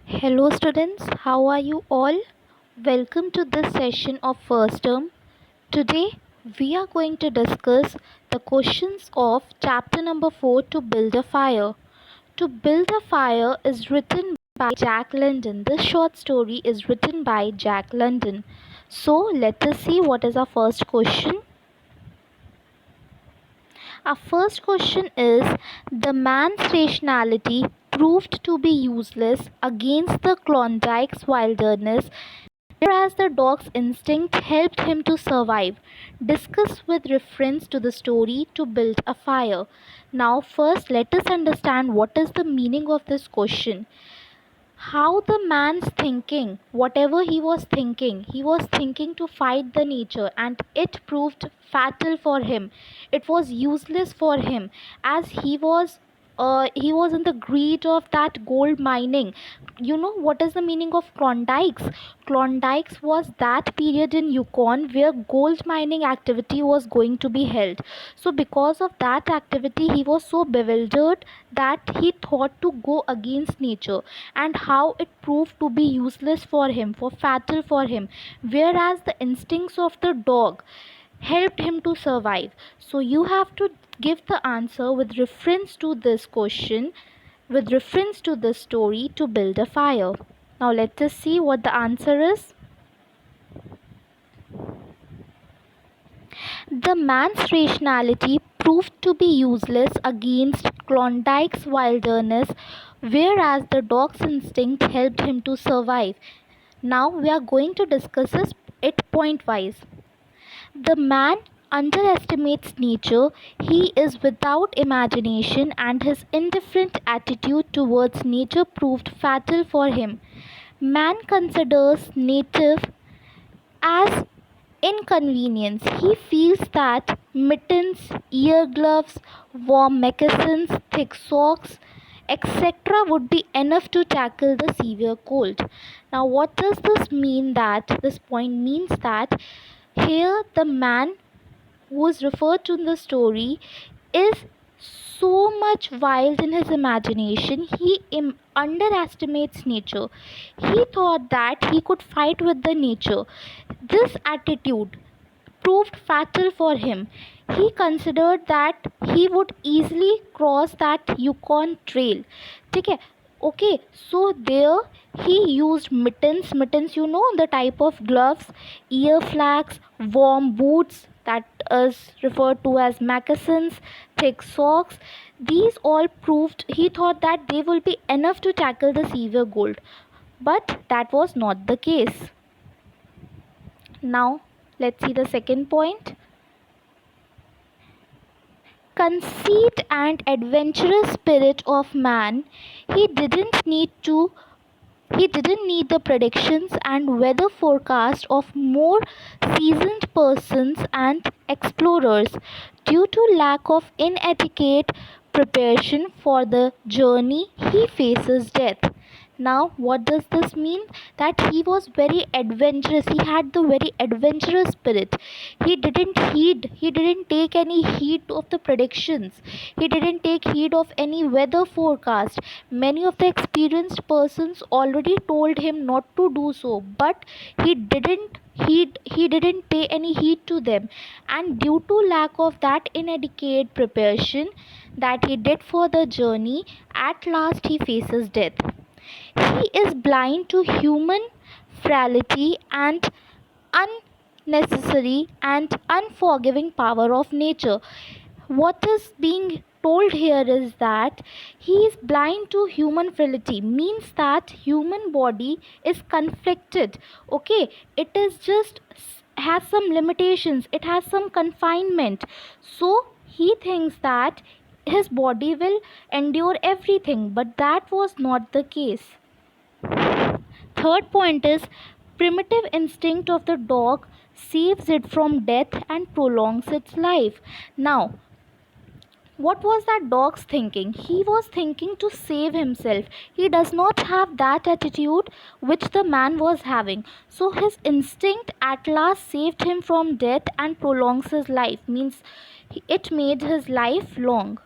Hello students, how are you all? Welcome to this session of first term. Today we are going to discuss the questions of chapter number 4 to build a fire. To build a fire is written by Jack London. This short story is written by Jack London. So let us see what is our first question. Our first question is: the man's rationality proved to be useless against the Klondike's wilderness, whereas the dog's instinct helped him to survive. Discuss with reference to the story to build a fire. Now, first, let us understand what is the meaning of this question. How the man's thinking, whatever he was thinking to fight the nature, and it proved fatal for him. It was useless for him, as he was in the greed of that gold mining. You know what is the meaning of Klondikes? Klondikes was that period in Yukon where gold mining activity was going to be held. So because of that activity, he was so bewildered that he thought to go against nature, and how it proved to be useless for him, for fatal for him, whereas the instincts of the dog helped him to survive. So you have to give the answer with reference to this question, with reference to this story to build a fire. Now let us see what the answer is. The man's rationality proved to be useless against Klondike's wilderness, whereas the dog's instinct helped him to survive. Now we are going to discuss it point-wise. The man underestimates nature. He is without imagination, and his indifferent attitude towards nature proved fatal for him. Man considers native as inconvenience. He feels that mittens, ear gloves, warm moccasins, thick socks, etc. would be enough to tackle the severe cold. Now, what does this mean? That this point means that here the man who is referred to in the story is so much wild in his imagination. He underestimates nature. He thought that he could fight with the nature. This attitude proved fatal for him. He considered that he would easily cross that Yukon trail. Okay, okay, so there he used mittens, you know, the type of gloves, ear flags, warm boots, that is referred to as moccasins, thick socks. These all proved, he thought that they will be enough to tackle the severe cold. But that was not the case. Now, let's see the second point. Conceit and adventurous spirit of man. He didn't need to he didn't need the predictions and weather forecast of more seasoned persons and explorers. Due to lack of inadequate preparation for the journey, he faces death. Now, what does this mean? That he was very adventurous. He had the very adventurous spirit. He didn't take any heed of the predictions. He didn't take heed of any weather forecast. Many of the experienced persons already told him not to do so, but he didn't pay any heed to them, and due to lack of that inadequate preparation that he did for the journey, at last he faces death. He is blind to human frailty and unnecessary and unforgiving power of nature. What is being told here is that he is blind to human frailty, means that human body is conflicted. Okay, it is just has some limitations, it has some confinement. So he thinks that his body will endure everything, but that was not the case. Third point is primitive instinct of the dog saves it from death and prolongs its life. Now, what was that dog's thinking? He was thinking to save himself. He does not have that attitude which the man was having. So his instinct at last saved him from death and prolongs his life, means it made his life long.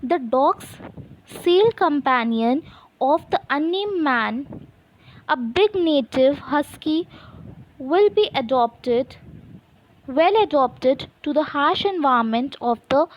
The dog's sale companion of the unnamed man A big native husky will be well adopted to the harsh environment of the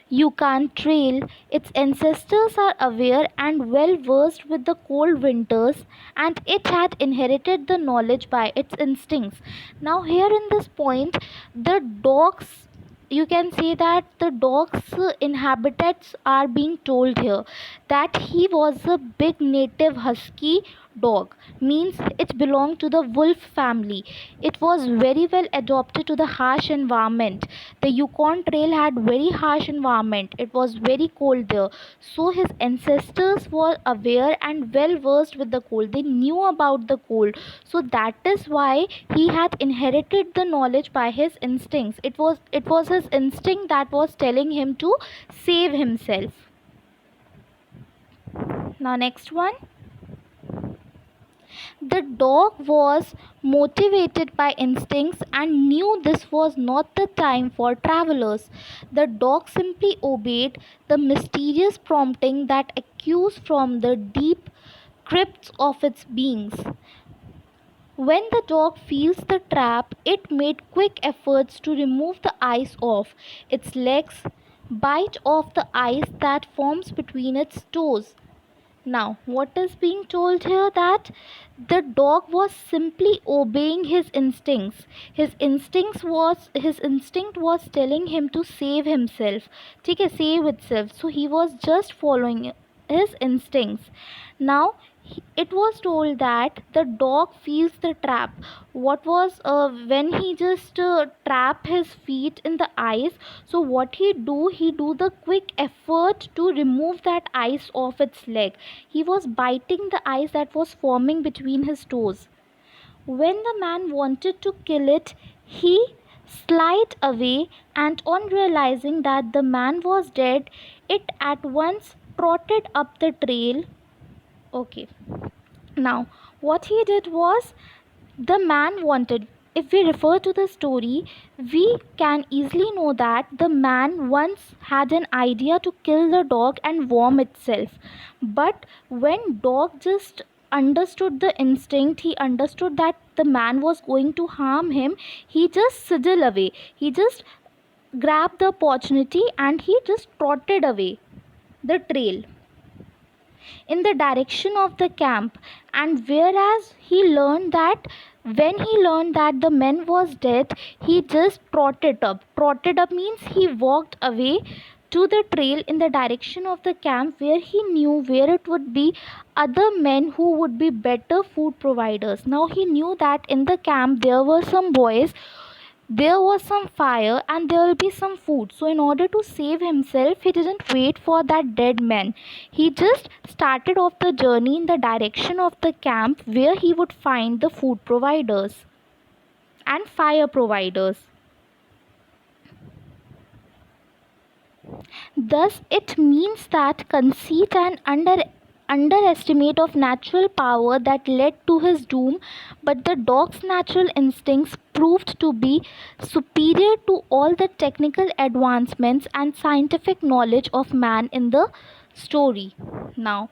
Yukon Trail. Its ancestors are aware and well versed with the cold winters, and it had inherited the knowledge by its instincts. Now, here in this point, the dogs, you can say that the dog's inhabitants are being told here that he was a big native husky dog, means it belonged to the wolf family. It was very well adapted to the harsh environment. The Yukon Trail had very harsh environment. It was very cold there. So his ancestors were aware and well versed with the cold. They knew about the cold. So that is why he had inherited the knowledge by his instincts. It was his instinct that was telling him to save himself. Now next one. The dog was motivated by instincts and knew this was not the time for travelers. The dog simply obeyed the mysterious prompting that echoes from the deep crypts of its beings. When the dog feels the trap, it made quick efforts to remove the ice off its legs, bite off the ice that forms between its toes. Now, what is being told here? That the dog was simply obeying his instincts. His instinct was telling him to save himself. ठीक है, save itself. So he was just following his instincts. Now it was told that the dog feels the trap. What was when he just trap his feet in the ice, so what he do the quick effort to remove that ice off its leg. He was biting the ice that was forming between his toes. When the man wanted to kill it, he slid away, and on realizing that the man was dead, it at once trotted up the trail. Okay. Now, what he did was, the man wanted, if we refer to the story, we can easily know that the man once had an idea to kill the dog and warm itself. But when dog just understood the instinct, he understood that the man was going to harm him, he just sidled away. He just grabbed the opportunity and he just trotted away the trail in the direction of the camp. And whereas he learned that, when he learned that the man was dead, he just trotted up means he walked away to the trail in the direction of the camp, where he knew where it would be other men who would be better food providers. Now he knew that in the camp there were some boys, there was some fire, and there will be some food. So in order to save himself, he didn't wait for that dead man. He just started off the journey in the direction of the camp, where he would find the food providers and fire providers. Thus, it means that conceit and underestimate of natural power that led to his doom, but the dog's natural instincts proved to be superior to all the technical advancements and scientific knowledge of man in the story. Now,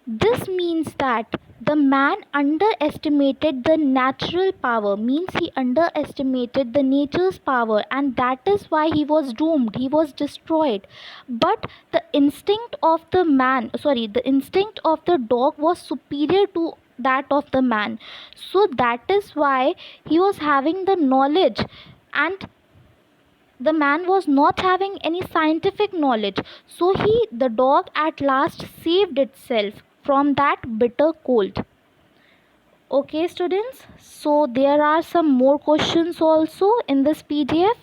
this means that the man underestimated the natural power, means he underestimated the nature's power, and that is why he was doomed, he was destroyed. But the instinct of the dog was superior to that of the man. So that is why he was having the knowledge, and the man was not having any scientific knowledge. So the dog at last saved itself from that bitter cold. Okay students, so there are some more questions also in this PDF.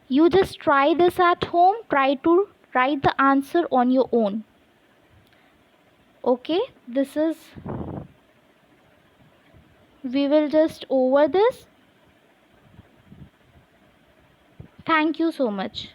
You just try this at home, try to write the answer on your own. Okay, we will just over this. Thank you so much.